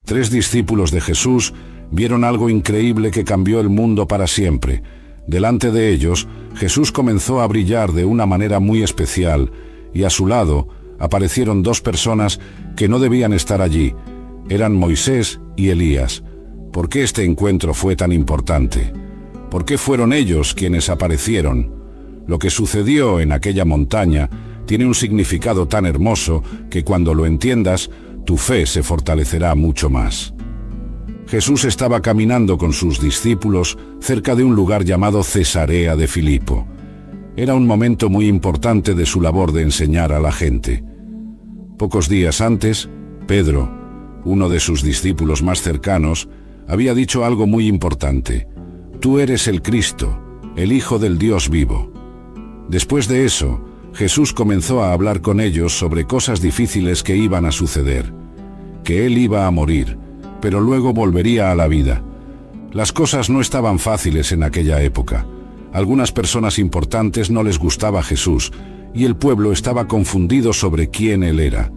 3 discípulos de Jesús vieron algo increíble que cambió el mundo para siempre. Delante de ellos, Jesús comenzó a brillar de una manera muy especial, y a su lado aparecieron 2 personas que no debían estar allí. Eran Moisés y Elías. ¿Por qué este encuentro fue tan importante? ¿Por qué fueron ellos quienes aparecieron? Lo que sucedió en aquella montaña tiene un significado tan hermoso que cuando lo entiendas, tu fe se fortalecerá mucho más. Jesús estaba caminando con sus discípulos cerca de un lugar llamado Cesarea de Filipo. Era un momento muy importante de su labor de enseñar a la gente. Pocos días antes, Pedro, uno de sus discípulos más cercanos, había dicho algo muy importante: «Tú eres el Cristo, el Hijo del Dios vivo». Después de eso, Jesús comenzó a hablar con ellos sobre cosas difíciles que iban a suceder, que él iba a morir, pero luego volvería a la vida. Las cosas no estaban fáciles en aquella época. Algunas personas importantes no les gustaba Jesús, y el pueblo estaba confundido sobre quién él era.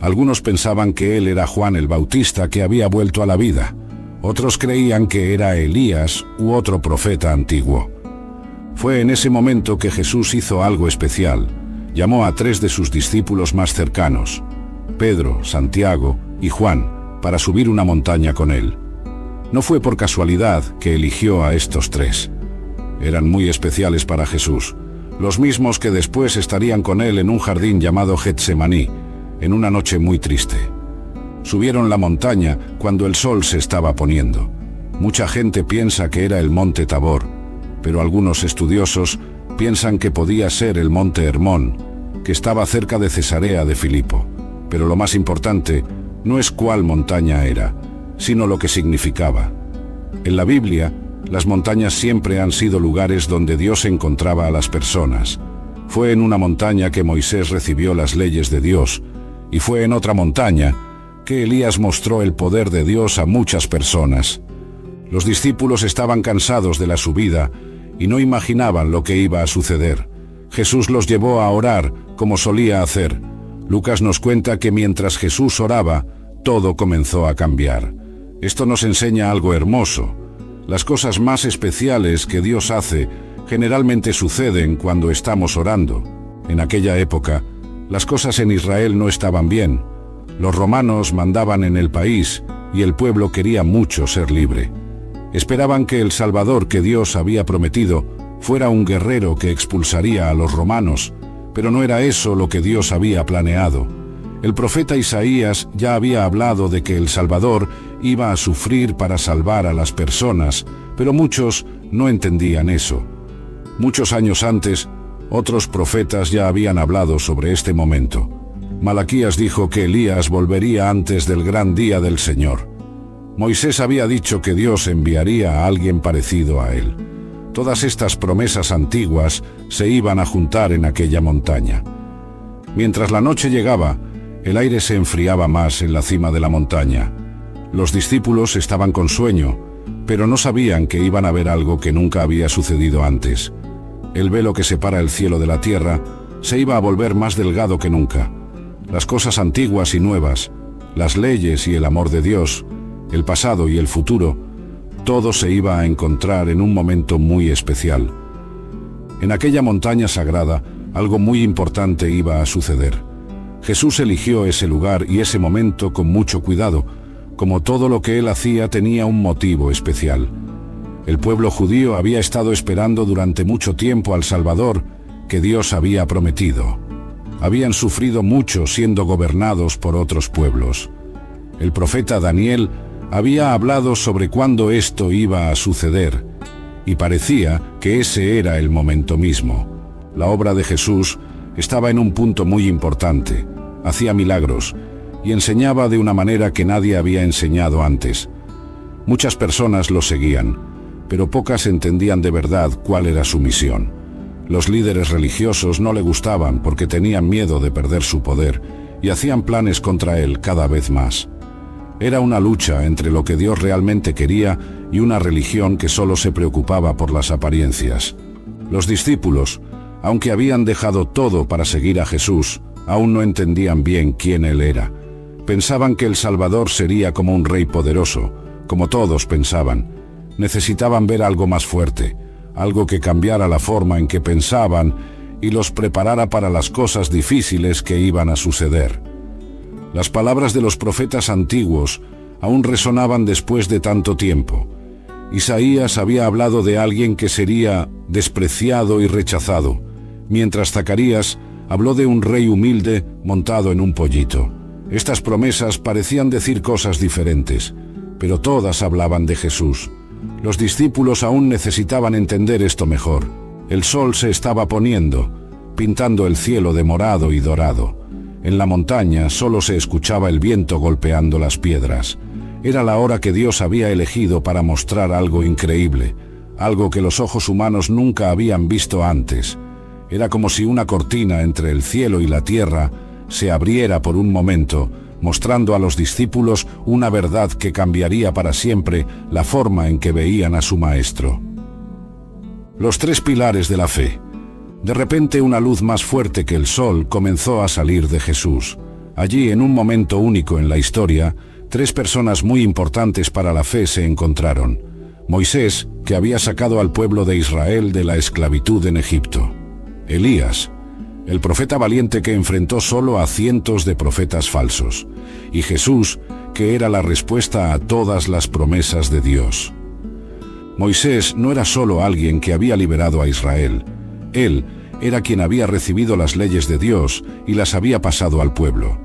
Algunos pensaban que él era Juan el Bautista que había vuelto a la vida. Otros creían que era Elías u otro profeta antiguo. Fue en ese momento que Jesús hizo algo especial. Llamó a 3 de sus discípulos más cercanos, Pedro, Santiago y Juan, para subir una montaña con él. No fue por casualidad que eligió a estos 3. Eran muy especiales para Jesús, los mismos que después estarían con él en un jardín llamado Getsemaní, en una noche muy triste. Subieron la montaña cuando el sol se estaba poniendo. Mucha gente piensa que era el monte Tabor, pero algunos estudiosos piensan que podía ser el monte Hermón, que estaba cerca de Cesarea de Filipo. Pero lo más importante no es cuál montaña era, sino lo que significaba. En la Biblia, las montañas siempre han sido lugares donde Dios encontraba a las personas. Fue en una montaña que Moisés recibió las leyes de Dios, y fue en otra montaña que Elías mostró el poder de Dios a muchas personas. Los discípulos estaban cansados de la subida y no imaginaban lo que iba a suceder. Jesús los llevó a orar, como solía hacer. Lucas nos cuenta que mientras Jesús oraba, todo comenzó a cambiar. Esto nos enseña algo hermoso. Las cosas más especiales que Dios hace generalmente suceden cuando estamos orando. En aquella época, las cosas en Israel no estaban bien. Los romanos mandaban en el país y el pueblo quería mucho ser libre. Esperaban que el Salvador que Dios había prometido fuera un guerrero que expulsaría a los romanos, pero no era eso lo que Dios había planeado. El profeta Isaías ya había hablado de que el Salvador iba a sufrir para salvar a las personas, pero muchos no entendían eso. Muchos años antes, otros profetas ya habían hablado sobre este momento. Malaquías dijo que Elías volvería antes del gran día del Señor. Moisés había dicho que Dios enviaría a alguien parecido a él. Todas estas promesas antiguas se iban a juntar en aquella montaña. Mientras la noche llegaba, el aire se enfriaba más en la cima de la montaña. Los discípulos estaban con sueño, pero no sabían que iban a ver algo que nunca había sucedido antes. El velo que separa el cielo de la tierra se iba a volver más delgado que nunca. Las cosas antiguas y nuevas, las leyes y el amor de Dios, el pasado y el futuro, todo se iba a encontrar en un momento muy especial. En aquella montaña sagrada, algo muy importante iba a suceder. Jesús eligió ese lugar y ese momento con mucho cuidado, como todo lo que él hacía tenía un motivo especial. El pueblo judío había estado esperando durante mucho tiempo al Salvador que Dios había prometido. Habían sufrido mucho siendo gobernados por otros pueblos. El profeta Daniel había hablado sobre cuándo esto iba a suceder, y parecía que ese era el momento mismo. La obra de Jesús estaba en un punto muy importante. Hacía milagros y enseñaba de una manera que nadie había enseñado antes. Muchas personas lo seguían, pero pocas entendían de verdad cuál era su misión. Los líderes religiosos no le gustaban porque tenían miedo de perder su poder y hacían planes contra él cada vez más. Era una lucha entre lo que Dios realmente quería y una religión que solo se preocupaba por las apariencias. Los discípulos, aunque habían dejado todo para seguir a Jesús, aún no entendían bien quién él era. Pensaban que el Salvador sería como un rey poderoso, como todos pensaban. Necesitaban ver algo más fuerte, algo que cambiara la forma en que pensaban y los preparara para las cosas difíciles que iban a suceder. Las palabras de los profetas antiguos aún resonaban después de tanto tiempo. Isaías había hablado de alguien que sería despreciado y rechazado, mientras Zacarías habló de un rey humilde montado en un pollito. Estas promesas parecían decir cosas diferentes, pero todas hablaban de Jesús. Los discípulos aún necesitaban entender esto mejor. El sol se estaba poniendo, pintando el cielo de morado y dorado. En la montaña solo se escuchaba el viento golpeando las piedras. Era la hora que Dios había elegido para mostrar algo increíble, algo que los ojos humanos nunca habían visto antes. Era como si una cortina entre el cielo y la tierra se abriera por un momento, mostrando a los discípulos una verdad que cambiaría para siempre la forma en que veían a su maestro. Los tres pilares de la fe. De repente una luz más fuerte que el sol comenzó a salir de Jesús. Allí, en un momento único en la historia, tres personas muy importantes para la fe se encontraron. Moisés, que había sacado al pueblo de Israel de la esclavitud en Egipto. Elías, el profeta valiente que enfrentó solo a cientos de profetas falsos. Y Jesús, que era la respuesta a todas las promesas de Dios. Moisés no era solo alguien que había liberado a Israel. Él era quien había recibido las leyes de Dios y las había pasado al pueblo.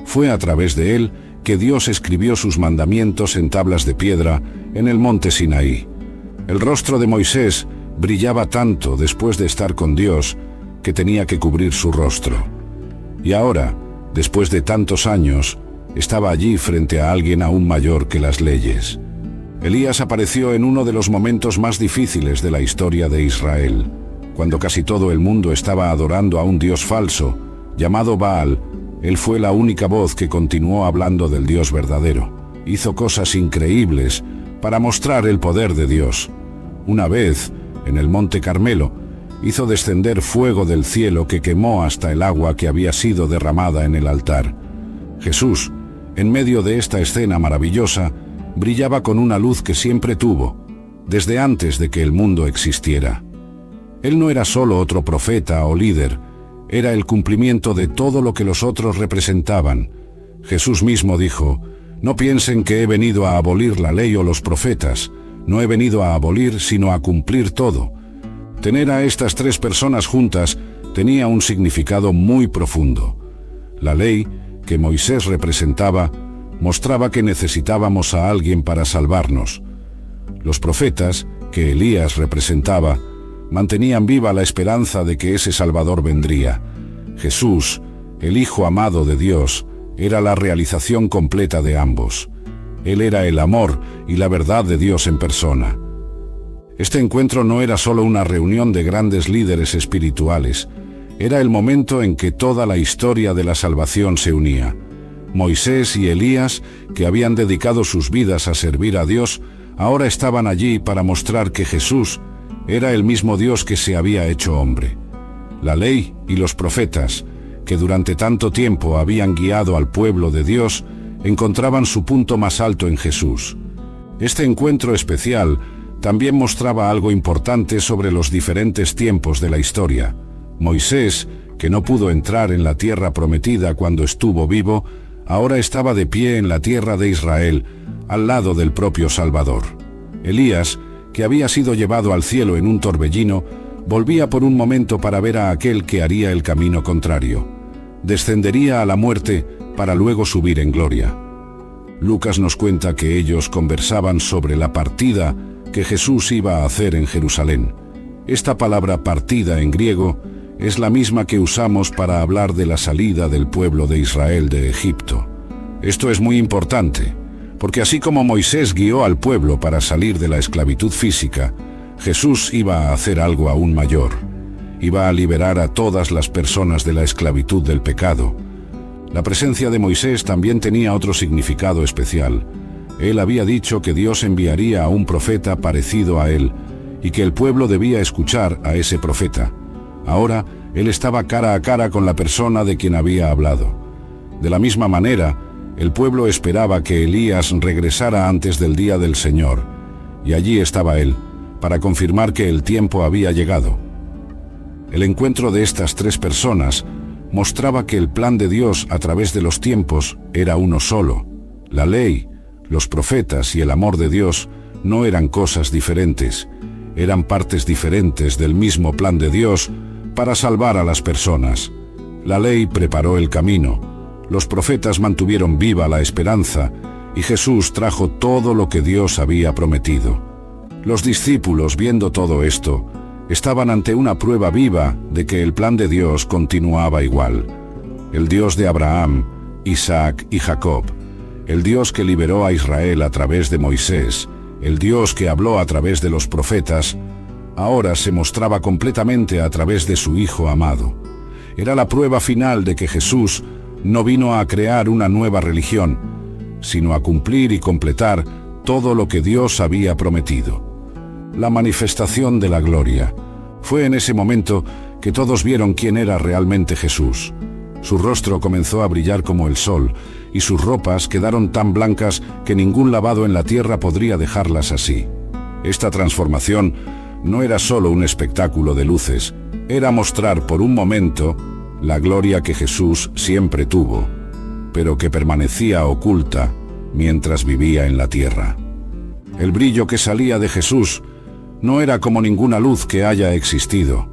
Fue a través de él que Dios escribió sus mandamientos en tablas de piedra en el monte Sinaí. El rostro de Moisés brillaba tanto después de estar con Dios que tenía que cubrir su rostro. Y ahora, después de tantos años, estaba allí frente a alguien aún mayor que las leyes. Elías apareció en uno de los momentos más difíciles de la historia de Israel, cuando casi todo el mundo estaba adorando a un dios falso, llamado Baal. Él fue la única voz que continuó hablando del Dios verdadero. Hizo cosas increíbles para mostrar el poder de Dios. Una vez, en el monte Carmelo, hizo descender fuego del cielo que quemó hasta el agua que había sido derramada en el altar. Jesús, en medio de esta escena maravillosa, brillaba con una luz que siempre tuvo, desde antes de que el mundo existiera. Él no era solo otro profeta o líder, era el cumplimiento de todo lo que los otros representaban. Jesús mismo dijo: «No piensen que he venido a abolir la ley o los profetas, no he venido a abolir sino a cumplir todo». Tener a estas tres personas juntas tenía un significado muy profundo. La ley, que Moisés representaba, mostraba que necesitábamos a alguien para salvarnos. Los profetas, que Elías representaba, mantenían viva la esperanza de que ese Salvador vendría. Jesús, el Hijo amado de Dios, era la realización completa de ambos. Él era el amor y la verdad de Dios en persona. Este encuentro no era solo una reunión de grandes líderes espirituales, era el momento en que toda la historia de la salvación se unía. Moisés y Elías, que habían dedicado sus vidas a servir a Dios, ahora estaban allí para mostrar que Jesús era el mismo Dios que se había hecho hombre. La ley y los profetas, que durante tanto tiempo habían guiado al pueblo de Dios, encontraban su punto más alto en Jesús. Este encuentro especial también mostraba algo importante sobre los diferentes tiempos de la historia. Moisés, que no pudo entrar en la tierra prometida cuando estuvo vivo, ahora estaba de pie en la tierra de Israel, al lado del propio Salvador. Elías, que había sido llevado al cielo en un torbellino, volvía por un momento para ver a aquel que haría el camino contrario. Descendería a la muerte para luego subir en gloria. Lucas nos cuenta que ellos conversaban sobre la partida que Jesús iba a hacer en Jerusalén. Esta palabra partida en griego es la misma que usamos para hablar de la salida del pueblo de Israel de Egipto. Esto es muy importante, porque así como Moisés guió al pueblo para salir de la esclavitud física, Jesús iba a hacer algo aún mayor. Iba a liberar a todas las personas de la esclavitud del pecado. La presencia de Moisés también tenía otro significado especial. Él había dicho que Dios enviaría a un profeta parecido a él, y que el pueblo debía escuchar a ese profeta. Ahora, él estaba cara a cara con la persona de quien había hablado. De la misma manera, El pueblo esperaba que Elías regresara antes del día del Señor, y allí estaba él, para confirmar que el tiempo había llegado. El encuentro de estas tres personas mostraba que el plan de Dios a través de los tiempos era uno solo. La ley, los profetas y el amor de Dios no eran cosas diferentes, eran partes diferentes del mismo plan de Dios para salvar a las personas. La ley preparó el camino, los profetas mantuvieron viva la esperanza y Jesús trajo todo lo que Dios había prometido. Los discípulos, viendo todo esto, estaban ante una prueba viva de que el plan de Dios continuaba igual. El Dios de Abraham, Isaac y Jacob, el Dios que liberó a Israel a través de Moisés, el Dios que habló a través de los profetas, ahora se mostraba completamente a través de su Hijo amado. Era la prueba final de que Jesús no vino a crear una nueva religión, sino a cumplir y completar todo lo que Dios había prometido. La manifestación de la gloria. Fue en ese momento que todos vieron quién era realmente Jesús. Su rostro comenzó a brillar como el sol, y sus ropas quedaron tan blancas que ningún lavado en la tierra podría dejarlas así. Esta transformación no era solo un espectáculo de luces, era mostrar por un momento la gloria que Jesús siempre tuvo, pero que permanecía oculta mientras vivía en la tierra. El brillo que salía de Jesús no era como ninguna luz que haya existido.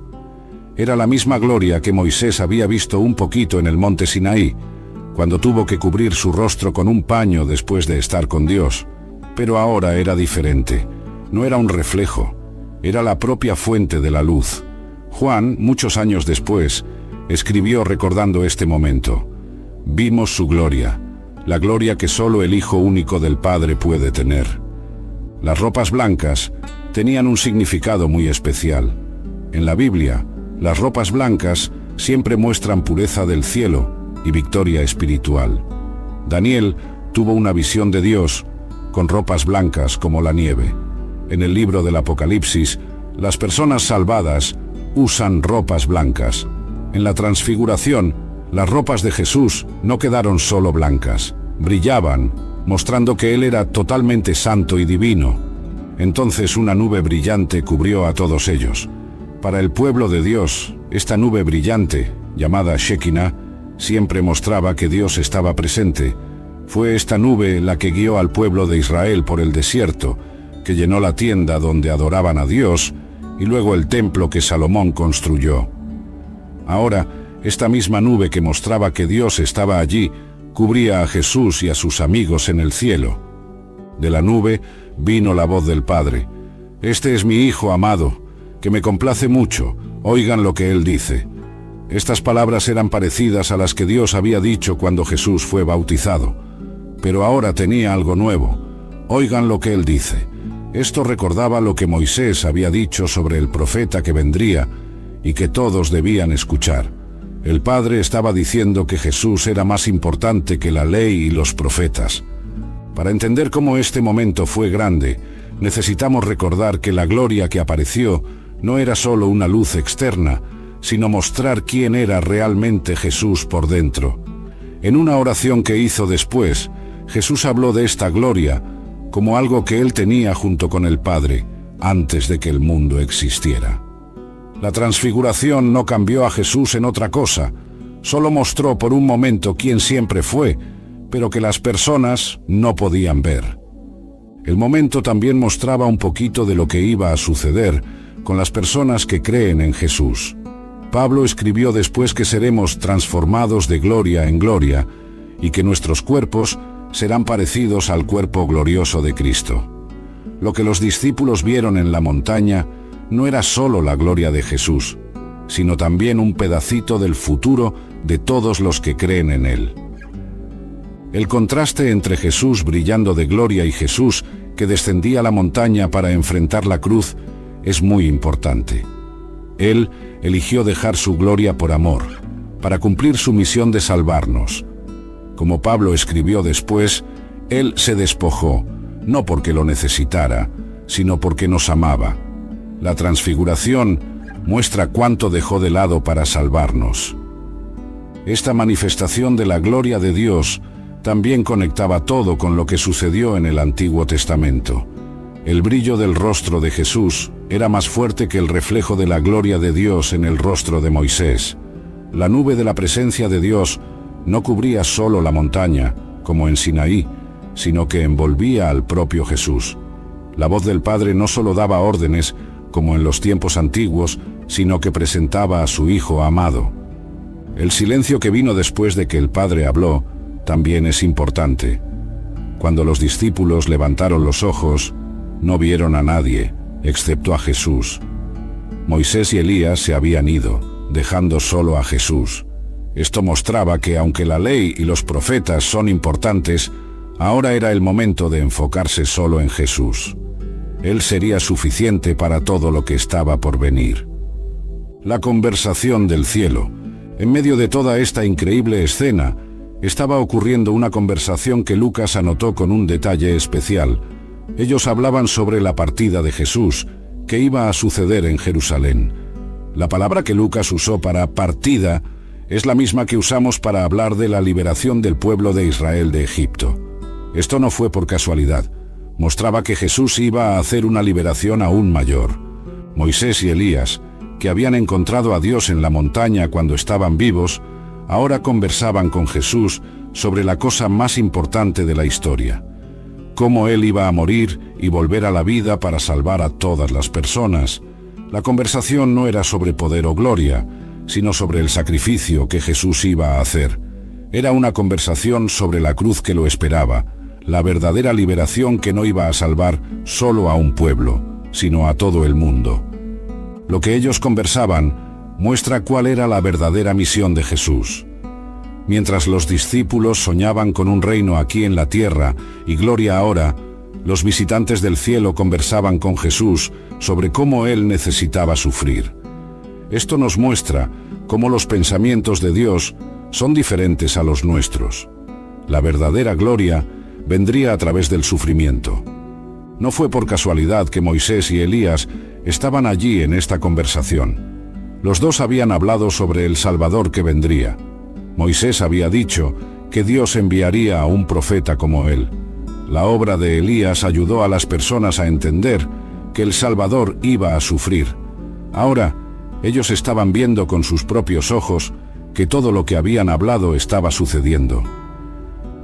Era la misma gloria que Moisés había visto un poquito en el monte Sinaí, cuando tuvo que cubrir su rostro con un paño después de estar con Dios. Pero ahora era diferente. No era un reflejo, era la propia fuente de la luz. Juan, muchos años después, escribió recordando este momento: vimos su gloria, la gloria que solo el Hijo único del Padre puede tener. Las ropas blancas tenían un significado muy especial. En la Biblia, las ropas blancas siempre muestran pureza del cielo y victoria espiritual. Daniel tuvo una visión de Dios con ropas blancas como la nieve. En el libro del Apocalipsis, las personas salvadas usan ropas blancas. En la transfiguración, las ropas de Jesús no quedaron solo blancas, brillaban, mostrando que Él era totalmente santo y divino. Entonces una nube brillante cubrió a todos ellos. Para el pueblo de Dios, esta nube brillante, llamada Shekinah, siempre mostraba que Dios estaba presente. Fue esta nube la que guió al pueblo de Israel por el desierto, que llenó la tienda donde adoraban a Dios, y luego el templo que Salomón construyó. Ahora, esta misma nube que mostraba que Dios estaba allí, cubría a Jesús y a sus amigos en el cielo. De la nube vino la voz del Padre: «Este es mi Hijo amado, que me complace mucho, oigan lo que Él dice». Estas palabras eran parecidas a las que Dios había dicho cuando Jesús fue bautizado, pero ahora tenía algo nuevo. Oigan lo que Él dice. Esto recordaba lo que Moisés había dicho sobre el profeta que vendría y que todos debían escuchar. El Padre estaba diciendo que Jesús era más importante que la ley y los profetas. Para entender cómo este momento fue grande, necesitamos recordar que la gloria que apareció no era solo una luz externa, sino mostrar quién era realmente Jesús por dentro. En una oración que hizo después, Jesús habló de esta gloria como algo que Él tenía junto con el Padre, antes de que el mundo existiera. La transfiguración no cambió a Jesús en otra cosa, solo mostró por un momento quién siempre fue, pero que las personas no podían ver. El momento también mostraba un poquito de lo que iba a suceder con las personas que creen en Jesús. Pablo escribió después que seremos transformados de gloria en gloria y que nuestros cuerpos serán parecidos al cuerpo glorioso de Cristo. Lo que los discípulos vieron en la montaña no era solo la gloria de Jesús, sino también un pedacito del futuro de todos los que creen en Él. El contraste entre Jesús brillando de gloria y Jesús que descendía la montaña para enfrentar la cruz es muy importante. Él eligió dejar su gloria por amor, para cumplir su misión de salvarnos. Como Pablo escribió después, Él se despojó, no porque lo necesitara, sino porque nos amaba. La transfiguración muestra cuánto dejó de lado para salvarnos. Esta manifestación de la gloria de Dios también conectaba todo con lo que sucedió en el Antiguo Testamento. El brillo del rostro de Jesús era más fuerte que el reflejo de la gloria de Dios en el rostro de Moisés. La nube de la presencia de Dios no cubría solo la montaña, como en Sinaí, sino que envolvía al propio Jesús. La voz del Padre no solo daba órdenes, como en los tiempos antiguos, sino que presentaba a su Hijo amado. El silencio que vino después de que el Padre habló también es importante. Cuando los discípulos levantaron los ojos, no vieron a nadie, excepto a Jesús. Moisés y Elías se habían ido, dejando solo a Jesús. Esto mostraba que aunque la ley y los profetas son importantes, ahora era el momento de enfocarse solo en Jesús. Él sería suficiente para todo lo que estaba por venir. La conversación del cielo. En medio de toda esta increíble escena, estaba ocurriendo una conversación que Lucas anotó con un detalle especial. Ellos hablaban sobre la partida de Jesús, que iba a suceder en Jerusalén. La palabra que Lucas usó para partida es la misma que usamos para hablar de la liberación del pueblo de Israel de Egipto. Esto no fue por casualidad. Mostraba que Jesús iba a hacer una liberación aún mayor. Moisés y Elías, que habían encontrado a Dios en la montaña cuando estaban vivos, ahora conversaban con Jesús sobre la cosa más importante de la historia: cómo Él iba a morir y volver a la vida para salvar a todas las personas. La conversación no era sobre poder o gloria, sino sobre el sacrificio que Jesús iba a hacer. Era una conversación sobre la cruz que lo esperaba, la verdadera liberación que no iba a salvar solo a un pueblo, sino a todo el mundo. Lo que ellos conversaban muestra cuál era la verdadera misión de Jesús. Mientras los discípulos soñaban con un reino aquí en la tierra y gloria ahora, los visitantes del cielo conversaban con Jesús sobre cómo Él necesitaba sufrir. Esto nos muestra cómo los pensamientos de Dios son diferentes a los nuestros. La verdadera gloria vendría a través del sufrimiento. No fue por casualidad que Moisés y Elías estaban allí en esta conversación. Los dos habían hablado sobre el Salvador que vendría. Moisés había dicho que Dios enviaría a un profeta como él. La obra de Elías ayudó a las personas a entender que el Salvador iba a sufrir. Ahora, ellos estaban viendo con sus propios ojos que todo lo que habían hablado estaba sucediendo.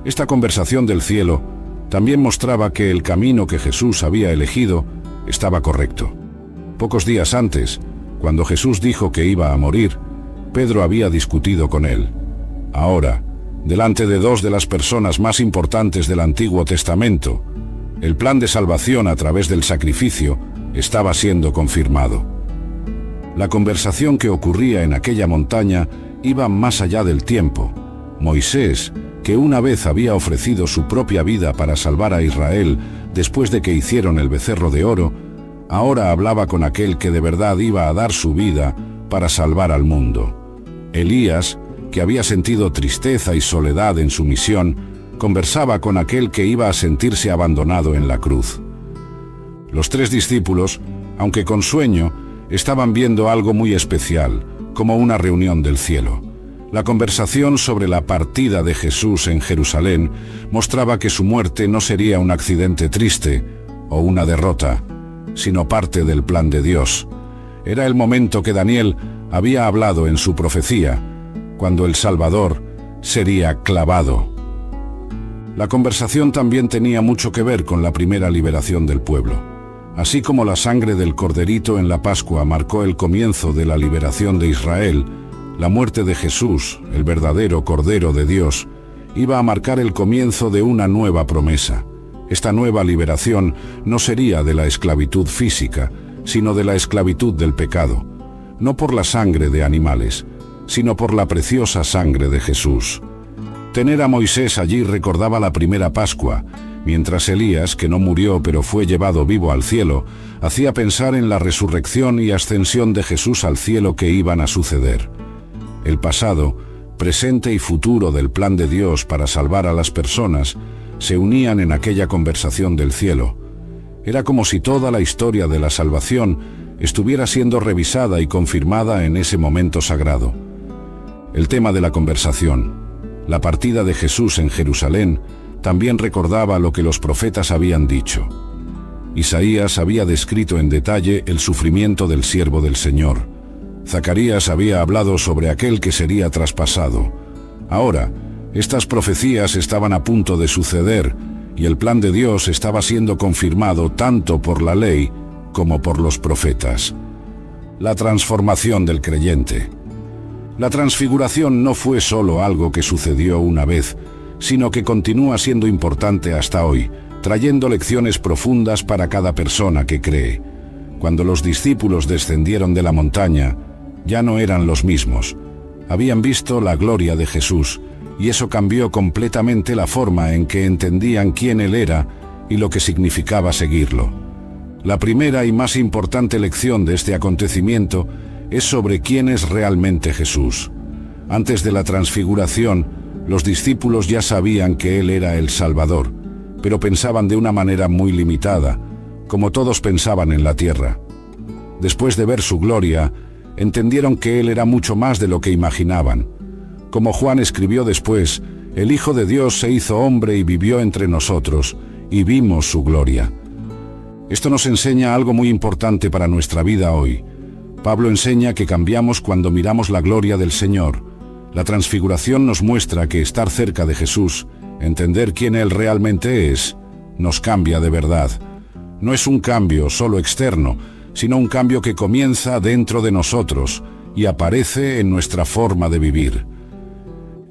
Esta conversación del cielo también mostraba que el camino que Jesús había elegido estaba correcto. Pocos días antes, cuando Jesús dijo que iba a morir, Pedro había discutido con él. Ahora, delante de dos de las personas más importantes del Antiguo Testamento, el plan de salvación a través del sacrificio estaba siendo confirmado. La conversación que ocurría en aquella montaña iba más allá del tiempo. Moisés, que una vez había ofrecido su propia vida para salvar a Israel después de que hicieron el becerro de oro, ahora hablaba con aquel que de verdad iba a dar su vida para salvar al mundo. Elías, que había sentido tristeza y soledad en su misión, conversaba con aquel que iba a sentirse abandonado en la cruz. Los tres discípulos, aunque con sueño, estaban viendo algo muy especial, como una reunión del cielo. La conversación sobre la partida de Jesús en Jerusalén mostraba que su muerte no sería un accidente triste o una derrota, sino parte del plan de Dios. Era el momento que Daniel había hablado en su profecía, cuando el Salvador sería clavado. La conversación también tenía mucho que ver con la primera liberación del pueblo. Así como la sangre del corderito en la Pascua marcó el comienzo de la liberación de Israel, la muerte de Jesús, el verdadero Cordero de Dios, iba a marcar el comienzo de una nueva promesa. Esta nueva liberación no sería de la esclavitud física, sino de la esclavitud del pecado, no por la sangre de animales, sino por la preciosa sangre de Jesús. Tener a Moisés allí recordaba la primera Pascua, mientras Elías, que no murió pero fue llevado vivo al cielo, hacía pensar en la resurrección y ascensión de Jesús al cielo que iban a suceder. El pasado, presente y futuro del plan de Dios para salvar a las personas se unían en aquella conversación del cielo. Era como si toda la historia de la salvación estuviera siendo revisada y confirmada en ese momento sagrado. El tema de la conversación: La partida de Jesús en Jerusalén también recordaba lo que los profetas habían dicho. Isaías había descrito en detalle el sufrimiento del siervo del Señor. Zacarías había hablado sobre aquel que sería traspasado. Ahora, estas profecías estaban a punto de suceder y el plan de Dios estaba siendo confirmado tanto por la ley como por los profetas. La transformación del creyente. La transfiguración no fue solo algo que sucedió una vez, sino que continúa siendo importante hasta hoy, trayendo lecciones profundas para cada persona que cree. Cuando los discípulos descendieron de la montaña, ya no eran los mismos. Habían visto la gloria de Jesús, y eso cambió completamente la forma en que entendían quién Él era y lo que significaba seguirlo. La primera y más importante lección de este acontecimiento es sobre quién es realmente Jesús. Antes de la transfiguración, los discípulos ya sabían que Él era el Salvador, pero pensaban de una manera muy limitada, como todos pensaban en la tierra. Después de ver su gloria, entendieron que Él era mucho más de lo que imaginaban. Como Juan escribió después, el Hijo de Dios se hizo hombre y vivió entre nosotros, y vimos su gloria. Esto nos enseña algo muy importante para nuestra vida hoy. Pablo enseña que cambiamos cuando miramos la gloria del Señor. La transfiguración nos muestra que estar cerca de Jesús, entender quién Él realmente es, nos cambia de verdad. No es un cambio solo externo, sino un cambio que comienza dentro de nosotros y aparece en nuestra forma de vivir.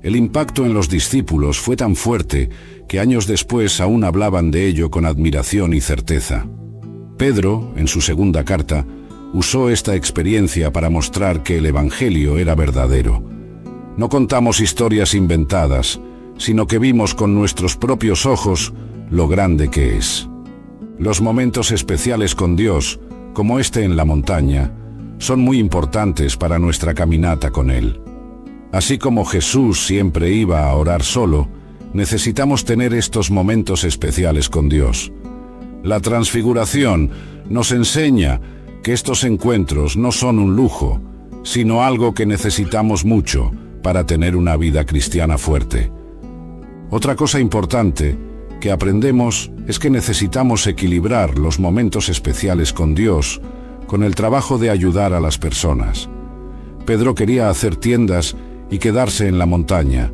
El impacto en los discípulos fue tan fuerte que años después aún hablaban de ello con admiración y certeza. Pedro, en su segunda carta, usó esta experiencia para mostrar que el Evangelio era verdadero. No contamos historias inventadas, sino que vimos con nuestros propios ojos lo grande que es. Los momentos especiales con Dios, como este en la montaña, son muy importantes para nuestra caminata con Él. Así como Jesús siempre iba a orar solo, necesitamos tener estos momentos especiales con Dios. La transfiguración nos enseña que estos encuentros no son un lujo, sino algo que necesitamos mucho para tener una vida cristiana fuerte. Otra cosa importante que aprendemos es que necesitamos equilibrar los momentos especiales con Dios con el trabajo de ayudar a las personas. Pedro quería hacer tiendas y quedarse en la montaña,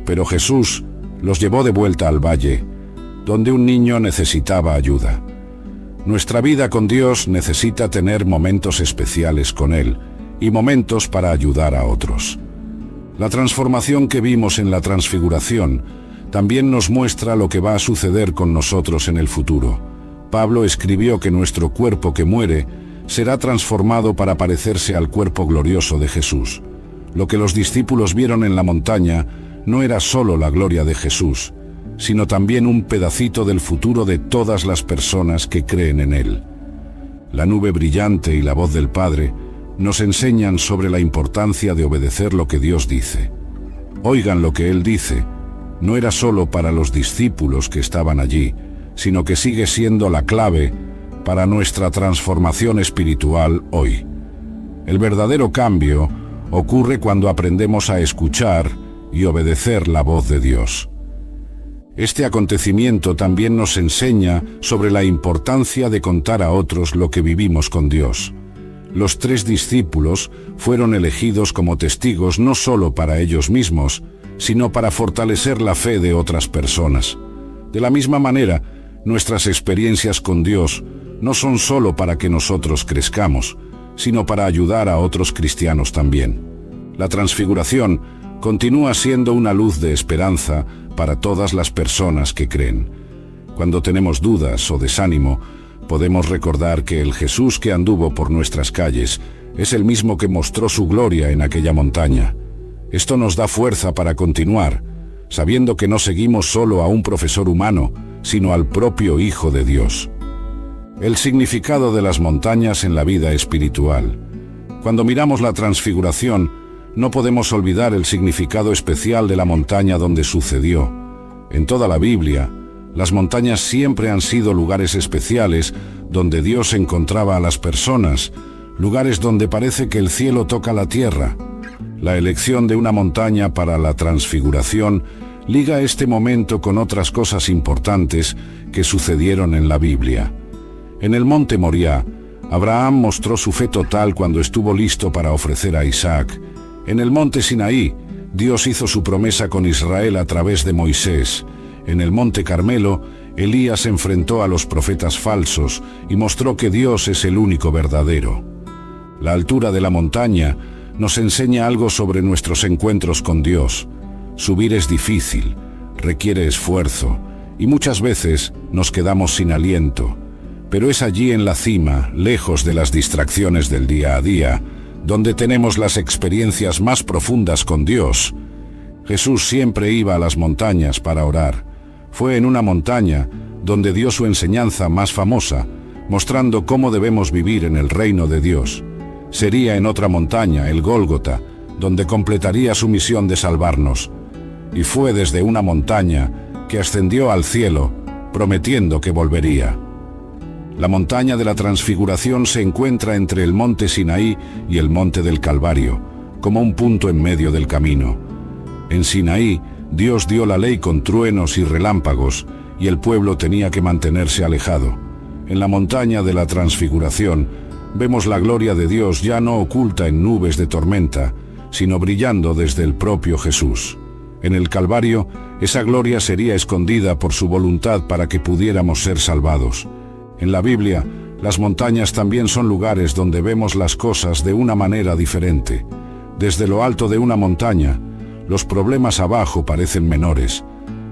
pero Jesús los llevó de vuelta al valle, donde un niño necesitaba ayuda. Nuestra vida con Dios necesita tener momentos especiales con Él y momentos para ayudar a otros. La transformación que vimos en la transfiguración también nos muestra lo que va a suceder con nosotros en el futuro. Pablo escribió que nuestro cuerpo que muere será transformado para parecerse al cuerpo glorioso de Jesús. Lo que los discípulos vieron en la montaña no era solo la gloria de Jesús, sino también un pedacito del futuro de todas las personas que creen en Él. La nube brillante y la voz del Padre nos enseñan sobre la importancia de obedecer lo que Dios dice. Oigan lo que Él dice. No era solo para los discípulos que estaban allí, sino que sigue siendo la clave para nuestra transformación espiritual hoy. El verdadero cambio ocurre cuando aprendemos a escuchar y obedecer la voz de Dios. Este acontecimiento también nos enseña sobre la importancia de contar a otros lo que vivimos con Dios. Los 3 discípulos fueron elegidos como testigos no solo para ellos mismos, sino para fortalecer la fe de otras personas. De la misma manera, nuestras experiencias con Dios no son solo para que nosotros crezcamos, sino para ayudar a otros cristianos también. La transfiguración continúa siendo una luz de esperanza para todas las personas que creen. Cuando tenemos dudas o desánimo, podemos recordar que el Jesús que anduvo por nuestras calles es el mismo que mostró su gloria en aquella montaña. Esto nos da fuerza para continuar, sabiendo que no seguimos solo a un profesor humano, sino al propio Hijo de Dios. El significado de las montañas en la vida espiritual. Cuando miramos la transfiguración, no podemos olvidar el significado especial de la montaña donde sucedió. En toda la Biblia, las montañas siempre han sido lugares especiales donde Dios encontraba a las personas, lugares donde parece que el cielo toca la tierra. La elección de una montaña para la transfiguración liga este momento con otras cosas importantes que sucedieron en la Biblia. En el monte Moriah, Abraham mostró su fe total cuando estuvo listo para ofrecer a Isaac. En el monte Sinaí, Dios hizo su promesa con Israel a través de Moisés. En el monte Carmelo, Elías enfrentó a los profetas falsos y mostró que Dios es el único verdadero. La altura de la montaña nos enseña algo sobre nuestros encuentros con Dios. Subir es difícil, requiere esfuerzo y muchas veces nos quedamos sin aliento. Pero es allí en la cima, lejos de las distracciones del día a día, donde tenemos las experiencias más profundas con Dios. Jesús siempre iba a las montañas para orar. Fue en una montaña donde dio su enseñanza más famosa, mostrando cómo debemos vivir en el reino de Dios. Sería en otra montaña, el Gólgota, donde completaría su misión de salvarnos. Y fue desde una montaña que ascendió al cielo, prometiendo que volvería. La montaña de la Transfiguración se encuentra entre el monte Sinaí y el monte del Calvario, como un punto en medio del camino. En Sinaí, Dios dio la ley con truenos y relámpagos, y el pueblo tenía que mantenerse alejado. En la montaña de la Transfiguración, vemos la gloria de Dios ya no oculta en nubes de tormenta, sino brillando desde el propio Jesús. En el Calvario, esa gloria sería escondida por su voluntad para que pudiéramos ser salvados. En la Biblia, las montañas también son lugares donde vemos las cosas de una manera diferente. Desde lo alto de una montaña, los problemas abajo parecen menores.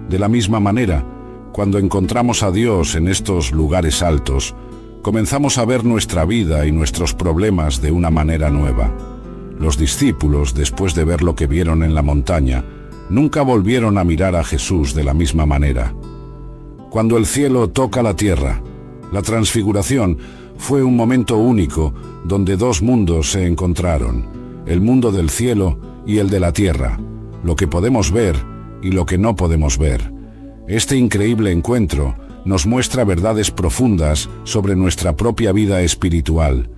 De la misma manera, cuando encontramos a Dios en estos lugares altos, comenzamos a ver nuestra vida y nuestros problemas de una manera nueva. Los discípulos, después de ver lo que vieron en la montaña, nunca volvieron a mirar a Jesús de la misma manera. Cuando el cielo toca la tierra, la transfiguración fue un momento único donde dos mundos se encontraron, el mundo del cielo y el de la tierra, lo que podemos ver y lo que no podemos ver. Este increíble encuentro nos muestra verdades profundas sobre nuestra propia vida espiritual.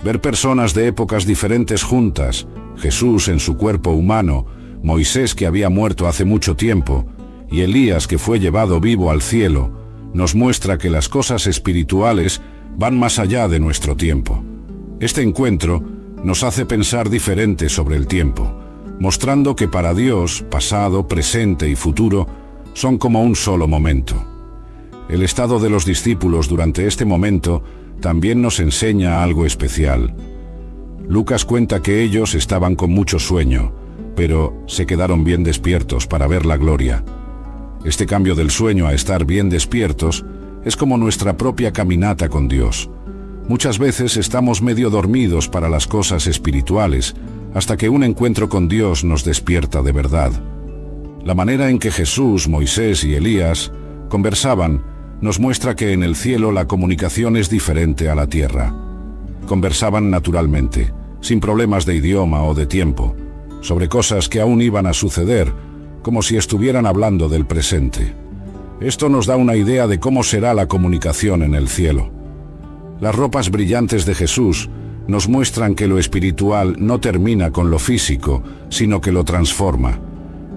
Ver personas de épocas diferentes juntas, Jesús en su cuerpo humano, Moisés que había muerto hace mucho tiempo, y Elías que fue llevado vivo al cielo, nos muestra que las cosas espirituales van más allá de nuestro tiempo. Este encuentro nos hace pensar diferente sobre el tiempo, mostrando que para Dios, pasado, presente y futuro son como un solo momento. El estado de los discípulos durante este momento también nos enseña algo especial. Lucas cuenta que ellos estaban con mucho sueño, pero se quedaron bien despiertos para ver la gloria. Este cambio del sueño a estar bien despiertos es como nuestra propia caminata con Dios. Muchas veces estamos medio dormidos para las cosas espirituales, hasta que un encuentro con Dios nos despierta de verdad. La manera en que Jesús, Moisés y Elías conversaban nos muestra que en el cielo la comunicación es diferente a la tierra. Conversaban naturalmente, sin problemas de idioma o de tiempo, sobre cosas que aún iban a suceder, como si estuvieran hablando del presente. Esto nos da una idea de cómo será la comunicación en el cielo. Las ropas brillantes de Jesús nos muestran que lo espiritual no termina con lo físico, sino que lo transforma.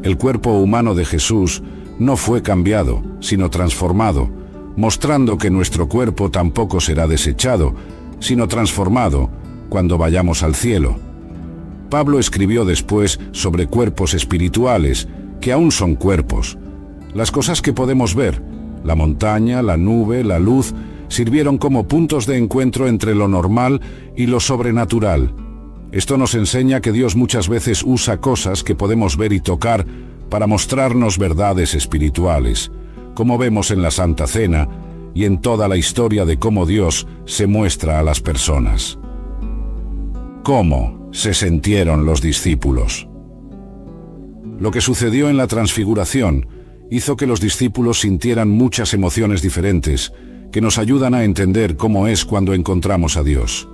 El cuerpo humano de Jesús no fue cambiado, sino transformado, mostrando que nuestro cuerpo tampoco será desechado, sino transformado cuando vayamos al cielo. Pablo escribió después sobre cuerpos espirituales, que aún son cuerpos. Las cosas que podemos ver, la montaña, la nube, la luz, sirvieron como puntos de encuentro entre lo normal y lo sobrenatural. Esto nos enseña que Dios muchas veces usa cosas que podemos ver y tocar para mostrarnos verdades espirituales, como vemos en la Santa Cena y en toda la historia de cómo Dios se muestra a las personas. ¿Cómo se sintieron los discípulos? Lo que sucedió en la Transfiguración hizo que los discípulos sintieran muchas emociones diferentes que nos ayudan a entender cómo es cuando encontramos a Dios.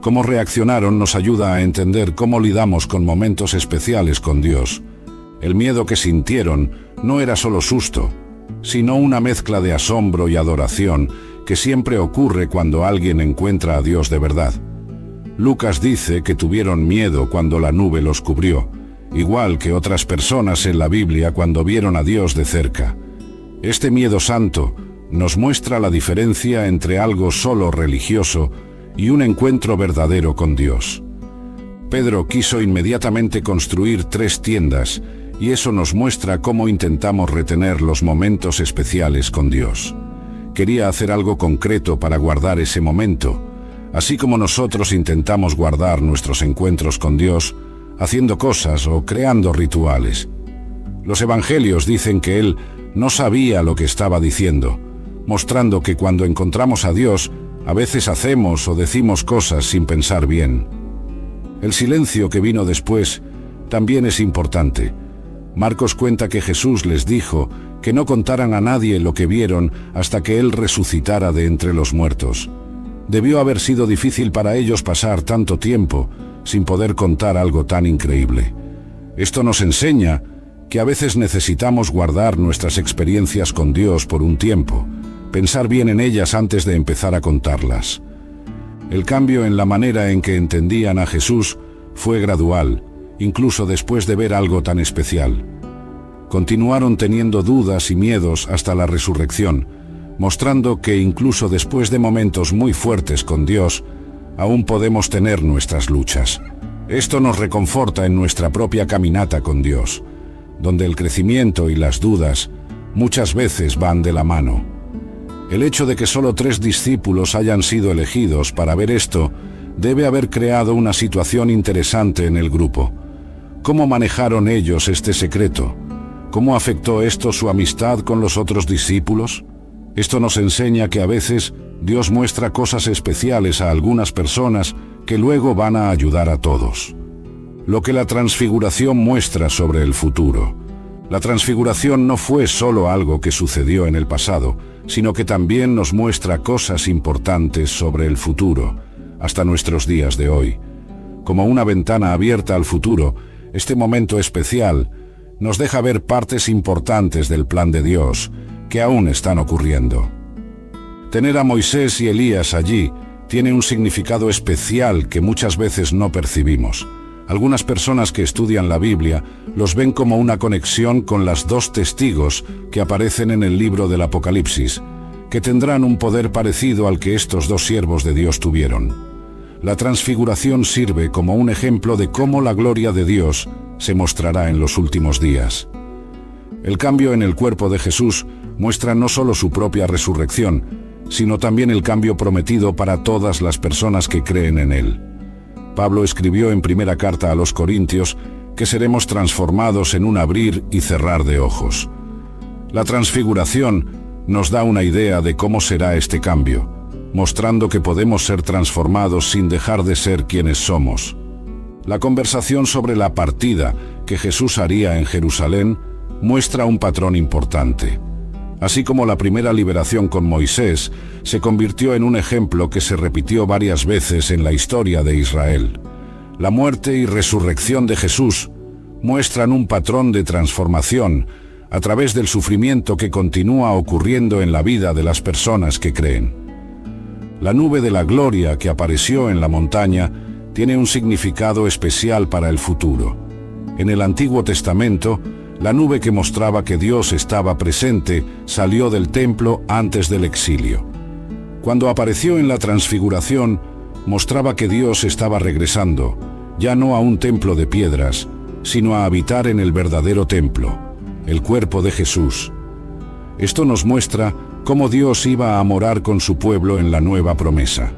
Cómo reaccionaron nos ayuda a entender cómo lidamos con momentos especiales con Dios. El miedo que sintieron no era solo susto, sino una mezcla de asombro y adoración que siempre ocurre cuando alguien encuentra a Dios de verdad. Lucas dice que tuvieron miedo cuando la nube los cubrió, igual que otras personas en la Biblia cuando vieron a Dios de cerca. Este miedo santo nos muestra la diferencia entre algo solo religioso y un encuentro verdadero con Dios. Pedro quiso inmediatamente construir 3 tiendas, y eso nos muestra cómo intentamos retener los momentos especiales con Dios. Quería hacer algo concreto para guardar ese momento, así como nosotros intentamos guardar nuestros encuentros con Dios, haciendo cosas o creando rituales. Los evangelios dicen que él no sabía lo que estaba diciendo, mostrando que cuando encontramos a Dios, a veces hacemos o decimos cosas sin pensar bien. El silencio que vino después también es importante. Marcos cuenta que Jesús les dijo que no contaran a nadie lo que vieron hasta que Él resucitara de entre los muertos. Debió haber sido difícil para ellos pasar tanto tiempo sin poder contar algo tan increíble. Esto nos enseña que a veces necesitamos guardar nuestras experiencias con Dios por un tiempo, pensar bien en ellas antes de empezar a contarlas. El cambio en la manera en que entendían a Jesús fue gradual, incluso después de ver algo tan especial. Continuaron teniendo dudas y miedos hasta la resurrección, mostrando que incluso después de momentos muy fuertes con Dios, aún podemos tener nuestras luchas. Esto nos reconforta en nuestra propia caminata con Dios, donde el crecimiento y las dudas muchas veces van de la mano. El hecho de que solo 3 discípulos hayan sido elegidos para ver esto debe haber creado una situación interesante en el grupo. ¿Cómo manejaron ellos este secreto? ¿Cómo afectó esto su amistad con los otros discípulos? Esto nos enseña que a veces Dios muestra cosas especiales a algunas personas que luego van a ayudar a todos. Lo que la transfiguración muestra sobre el futuro. La transfiguración no fue solo algo que sucedió en el pasado, sino que también nos muestra cosas importantes sobre el futuro, hasta nuestros días de hoy. Como una ventana abierta al futuro, este momento especial nos deja ver partes importantes del plan de Dios que aún están ocurriendo. Tener a Moisés y Elías allí tiene un significado especial que muchas veces no percibimos. Algunas personas que estudian la Biblia los ven como una conexión con las 2 testigos que aparecen en el libro del Apocalipsis, que tendrán un poder parecido al que estos 2 siervos de Dios tuvieron. La transfiguración sirve como un ejemplo de cómo la gloria de Dios se mostrará en los últimos días. El cambio en el cuerpo de Jesús muestra no solo su propia resurrección, sino también el cambio prometido para todas las personas que creen en Él. Pablo escribió en primera carta a los Corintios que seremos transformados en un abrir y cerrar de ojos. La transfiguración nos da una idea de cómo será este cambio, mostrando que podemos ser transformados sin dejar de ser quienes somos. La conversación sobre la partida que Jesús haría en Jerusalén muestra un patrón importante. Así como la primera liberación con Moisés se convirtió en un ejemplo que se repitió varias veces en la historia de Israel. La muerte y resurrección de Jesús muestran un patrón de transformación a través del sufrimiento que continúa ocurriendo en la vida de las personas que creen. La nube de la gloria que apareció en la montaña tiene un significado especial para el futuro. En el Antiguo Testamento, la nube que mostraba que Dios estaba presente salió del templo antes del exilio. Cuando apareció en la transfiguración, mostraba que Dios estaba regresando, ya no a un templo de piedras, sino a habitar en el verdadero templo, el cuerpo de Jesús. Esto nos muestra cómo Dios iba a morar con su pueblo en la nueva promesa.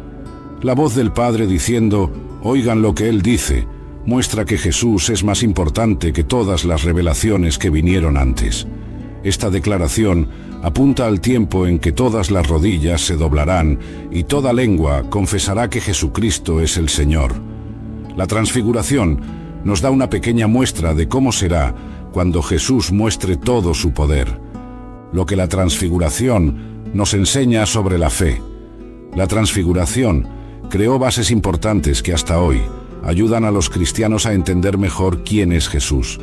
La voz del Padre diciendo, «Oigan lo que Él dice», muestra que Jesús es más importante que todas las revelaciones que vinieron antes. Esta declaración apunta al tiempo en que todas las rodillas se doblarán y toda lengua confesará que Jesucristo es el Señor. La transfiguración nos da una pequeña muestra de cómo será cuando Jesús muestre todo su poder. Lo que la transfiguración nos enseña sobre la fe. La transfiguración creó bases importantes que hasta hoy ayudan a los cristianos a entender mejor quién es Jesús,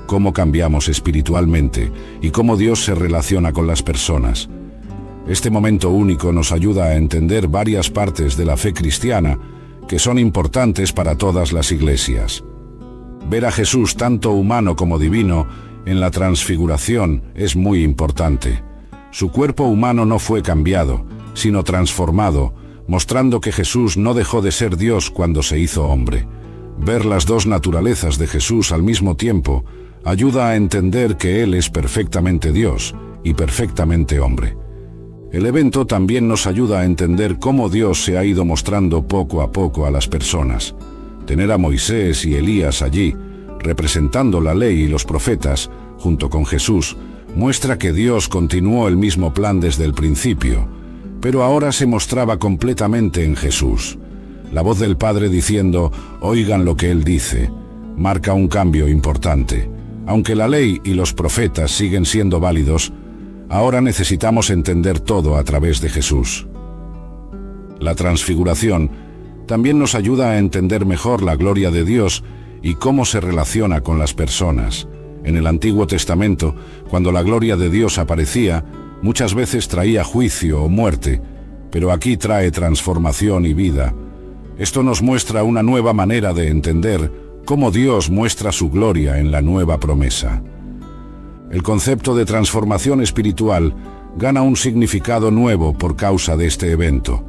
cómo cambiamos espiritualmente y cómo Dios se relaciona con las personas. Este momento único nos ayuda a entender varias partes de la fe cristiana que son importantes para todas las iglesias. Ver a Jesús tanto humano como divino en la transfiguración es muy importante. Su cuerpo humano no fue cambiado, sino transformado, mostrando que Jesús no dejó de ser Dios cuando se hizo hombre. Ver las dos naturalezas de Jesús al mismo tiempo ayuda a entender que Él es perfectamente Dios y perfectamente hombre. El evento también nos ayuda a entender cómo Dios se ha ido mostrando poco a poco a las personas. Tener a Moisés y Elías allí, representando la ley y los profetas, junto con Jesús, muestra que Dios continuó el mismo plan desde el principio, pero ahora se mostraba completamente en Jesús. La voz del Padre diciendo, oigan lo que Él dice, marca un cambio importante. Aunque la ley y los profetas siguen siendo válidos, ahora necesitamos entender todo a través de Jesús. La transfiguración también nos ayuda a entender mejor la gloria de Dios y cómo se relaciona con las personas. En el Antiguo Testamento, cuando la gloria de Dios aparecía, muchas veces traía juicio o muerte, pero aquí trae transformación y vida. Esto nos muestra una nueva manera de entender cómo Dios muestra su gloria en la nueva promesa. El concepto de transformación espiritual gana un significado nuevo por causa de este evento.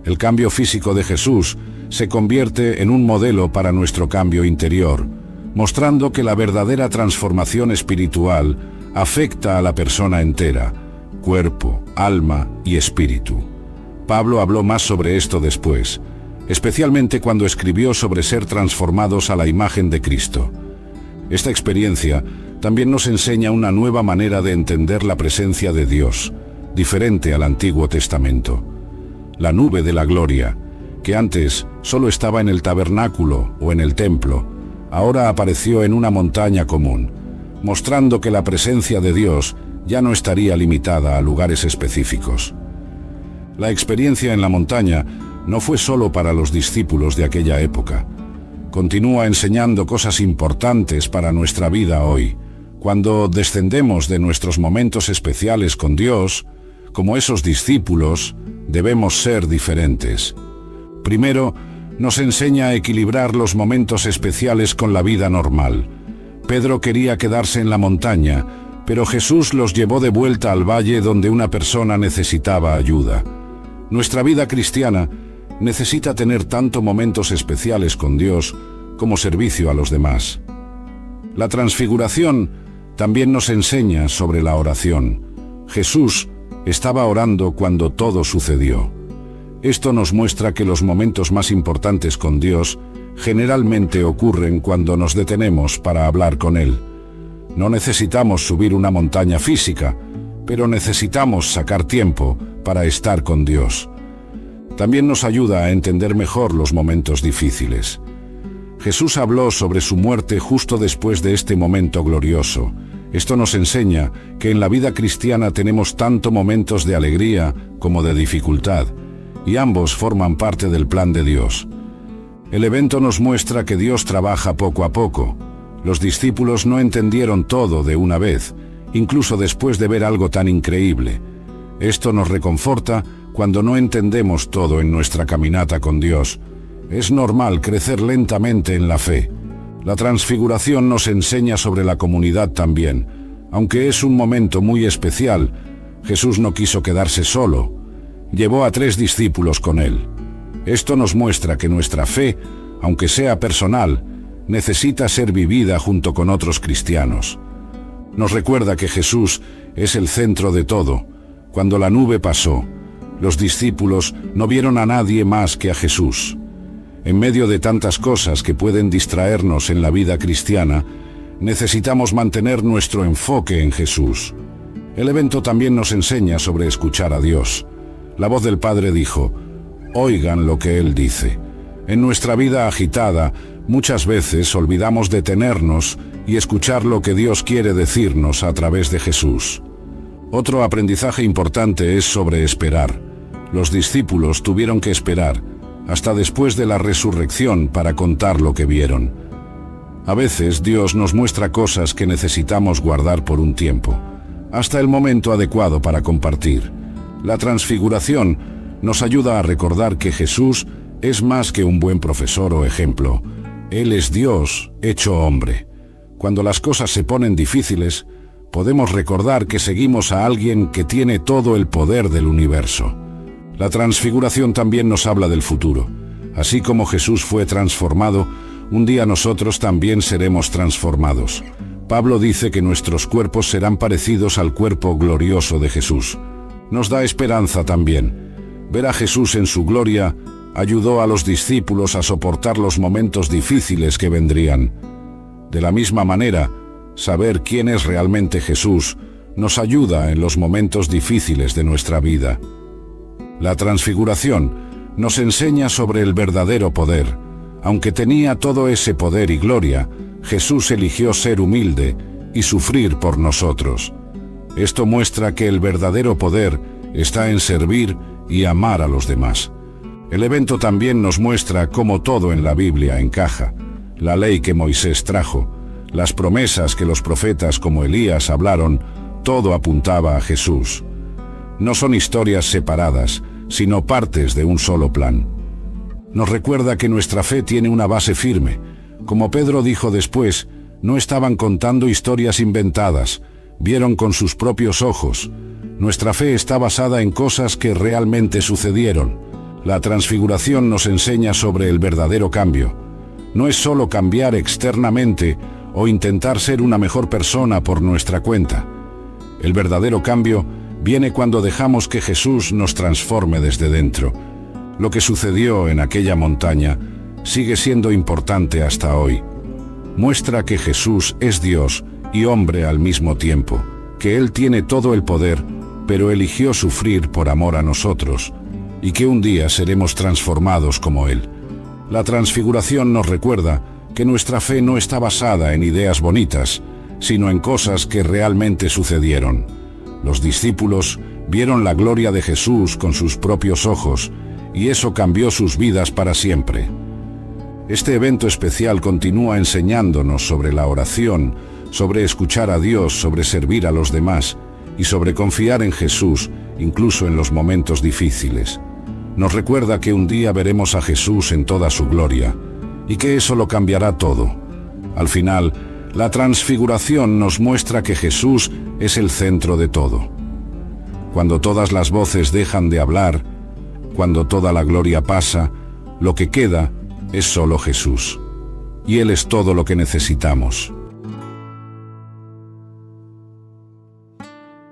El cambio físico de Jesús se convierte en un modelo para nuestro cambio interior, mostrando que la verdadera transformación espiritual afecta a la persona entera, cuerpo, alma y espíritu. Pablo habló más sobre esto después, especialmente cuando escribió sobre ser transformados a la imagen de Cristo. Esta experiencia también nos enseña una nueva manera de entender la presencia de Dios, diferente al Antiguo Testamento. La nube de la gloria, que antes solo estaba en el tabernáculo o en el templo, ahora apareció en una montaña común, mostrando que la presencia de Dios ya no estaría limitada a lugares específicos. La experiencia en la montaña no fue solo para los discípulos de aquella época. Continúa enseñando cosas importantes para nuestra vida hoy. Cuando descendemos de nuestros momentos especiales con Dios, como esos discípulos, debemos ser diferentes. Primero, nos enseña a equilibrar los momentos especiales con la vida normal. Pedro quería quedarse en la montaña, pero Jesús los llevó de vuelta al valle donde una persona necesitaba ayuda. Nuestra vida cristiana necesita tener tanto momentos especiales con Dios como servicio a los demás. La transfiguración también nos enseña sobre la oración. Jesús estaba orando cuando todo sucedió. Esto nos muestra que los momentos más importantes con Dios generalmente ocurren cuando nos detenemos para hablar con Él. No necesitamos subir una montaña física, pero necesitamos sacar tiempo para estar con Dios. También nos ayuda a entender mejor los momentos difíciles. Jesús habló sobre su muerte justo después de este momento glorioso. Esto nos enseña que en la vida cristiana tenemos tanto momentos de alegría como de dificultad, y ambos forman parte del plan de Dios. El evento nos muestra que Dios trabaja poco a poco. Los discípulos no entendieron todo de una vez, incluso después de ver algo tan increíble. Esto nos reconforta cuando no entendemos todo en nuestra caminata con Dios. Es normal crecer lentamente en la fe. La transfiguración nos enseña sobre la comunidad también. Aunque es un momento muy especial, Jesús no quiso quedarse solo. Llevó a 3 discípulos con Él. Esto nos muestra que nuestra fe, aunque sea personal, necesita ser vivida junto con otros cristianos. Nos recuerda que Jesús es el centro de todo. Cuando la nube pasó, los discípulos no vieron a nadie más que a Jesús. En medio de tantas cosas que pueden distraernos en la vida cristiana, necesitamos mantener nuestro enfoque en Jesús. El evento también nos enseña sobre escuchar a Dios. La voz del Padre dijo, oigan lo que Él dice. En nuestra vida agitada, muchas veces olvidamos detenernos y escuchar lo que Dios quiere decirnos a través de Jesús. Otro aprendizaje importante es sobre esperar. Los discípulos tuvieron que esperar hasta después de la resurrección para contar lo que vieron. A veces Dios nos muestra cosas que necesitamos guardar por un tiempo, hasta el momento adecuado para compartir. La transfiguración nos ayuda a recordar que Jesús Es más que un buen profesor o ejemplo. Él es Dios hecho hombre. Cuando las cosas se ponen difíciles, podemos recordar que seguimos a alguien que tiene todo el poder del universo. La transfiguración también nos habla del futuro. Así como Jesús fue transformado, un día nosotros también seremos transformados. Pablo dice que nuestros cuerpos serán parecidos al cuerpo glorioso de Jesús. Nos da esperanza también. Ver a Jesús en su gloria ayudó a los discípulos a soportar los momentos difíciles que vendrían. De la misma manera, saber quién es realmente Jesús nos ayuda en los momentos difíciles de nuestra vida. La transfiguración nos enseña sobre el verdadero poder. Aunque tenía todo ese poder y gloria, Jesús eligió ser humilde y sufrir por nosotros. Esto muestra que el verdadero poder está en servir y amar a los demás. El evento también nos muestra cómo todo en la Biblia encaja. La ley que Moisés trajo, las promesas que los profetas como Elías hablaron, todo apuntaba a Jesús. No son historias separadas, sino partes de un solo plan. Nos recuerda que nuestra fe tiene una base firme. Como Pedro dijo después, no estaban contando historias inventadas, vieron con sus propios ojos. Nuestra fe está basada en cosas que realmente sucedieron. La transfiguración nos enseña sobre el verdadero cambio. No es solo cambiar externamente o intentar ser una mejor persona por nuestra cuenta. El verdadero cambio viene cuando dejamos que Jesús nos transforme desde dentro. Lo que sucedió en aquella montaña sigue siendo importante hasta hoy. Muestra que Jesús es Dios y hombre al mismo tiempo, que Él tiene todo el poder, pero eligió sufrir por amor a nosotros, y que un día seremos transformados como Él. La transfiguración nos recuerda que nuestra fe no está basada en ideas bonitas, sino en cosas que realmente sucedieron. Los discípulos vieron la gloria de Jesús con sus propios ojos, y eso cambió sus vidas para siempre. Este evento especial continúa enseñándonos sobre la oración, sobre escuchar a Dios, sobre servir a los demás y sobre confiar en Jesús, incluso en los momentos difíciles. Nos recuerda que un día veremos a Jesús en toda su gloria y que eso lo cambiará todo. Al final, la transfiguración nos muestra que Jesús es el centro de todo. Cuando todas las voces dejan de hablar, cuando toda la gloria pasa, lo que queda es solo Jesús. Y Él es todo lo que necesitamos.